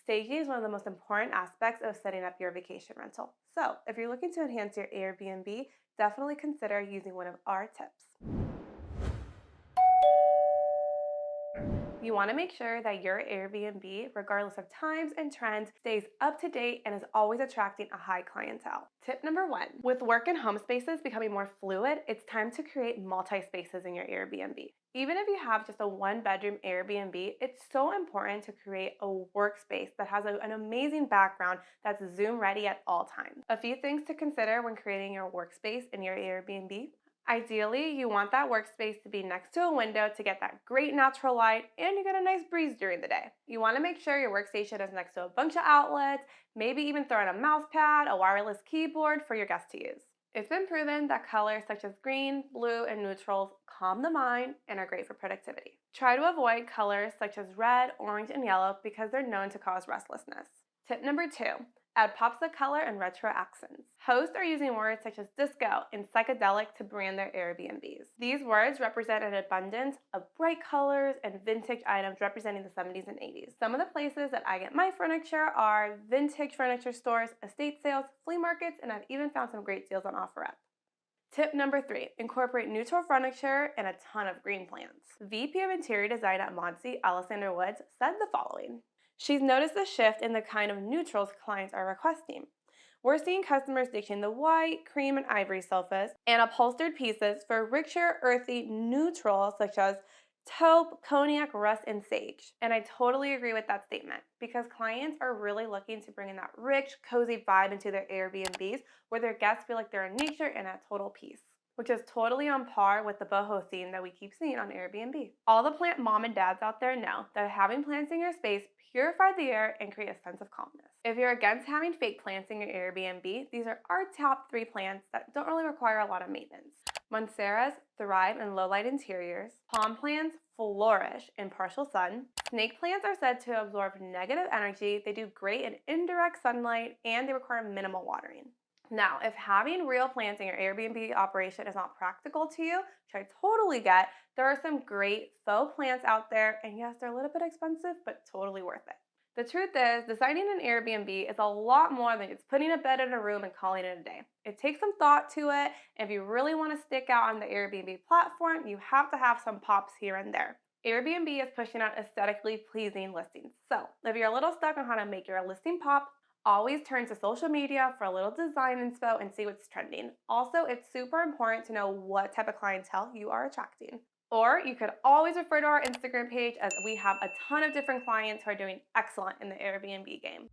Staging is one of the most important aspects of setting up your vacation rental. So, if you're looking to enhance your Airbnb, definitely consider using one of our tips. You want to make sure that your Airbnb, regardless of times and trends, stays up to date and is always attracting a high clientele. Tip number one, with work and home spaces becoming more fluid, it's time to create multi-spaces in your Airbnb. Even if you have just a one-bedroom Airbnb, it's so important to create a workspace that has an amazing background that's Zoom ready at all times. A few things to consider when creating your workspace in your Airbnb. Ideally, you want that workspace to be next to a window to get that great natural light and you get a nice breeze during the day. You want to make sure your workstation is next to a bunch of outlets, maybe even throw in a mouse pad, a wireless keyboard for your guests to use. It's been proven that colors such as green, blue, and neutrals calm the mind and are great for productivity. Try to avoid colors such as red, orange, and yellow because they're known to cause restlessness. Tip number two, add pops of color and retro accents. Hosts are using words such as disco and psychedelic to brand their Airbnbs. These words represent an abundance of bright colors and vintage items representing the 70s and 80s. Some of the places that I get my furniture are vintage furniture stores, estate sales, flea markets, and I've even found some great deals on OfferUp. Tip number three, incorporate neutral furniture and a ton of green plants. VP of Interior Design at Monty, Alessandra Woods, said the following. She's noticed a shift in the kind of neutrals clients are requesting. We're seeing customers ditching the white, cream, and ivory sofas and upholstered pieces for richer, earthy neutrals such as taupe, cognac, rust, and sage. And I totally agree with that statement because clients are really looking to bring in that rich, cozy vibe into their Airbnbs where their guests feel like they're in nature and at total peace, which is totally on par with the boho theme that we keep seeing on Airbnb. All the plant mom and dads out there know that having plants in your space purify the air and create a sense of calmness. If you're against having fake plants in your Airbnb, these are our top 3 plants that don't really require a lot of maintenance. Monsteras thrive in low-light interiors. Palm plants flourish in partial sun. Snake plants are said to absorb negative energy. They do great in indirect sunlight and they require minimal watering. Now, if having real plants in your Airbnb operation is not practical to you, which I totally get, there are some great faux plants out there, and yes, they're a little bit expensive, but totally worth it. The truth is, designing an Airbnb is a lot more than just putting a bed in a room and calling it a day. It takes some thought to it, and if you really want to stick out on the Airbnb platform, you have to have some pops here and there. Airbnb is pushing out aesthetically pleasing listings. So, if you're a little stuck on how to make your listing pop, always turn to social media for a little design inspo and see what's trending. Also, it's super important to know what type of clientele you are attracting. Or you could always refer to our Instagram page as we have a ton of different clients who are doing excellent in the Airbnb game.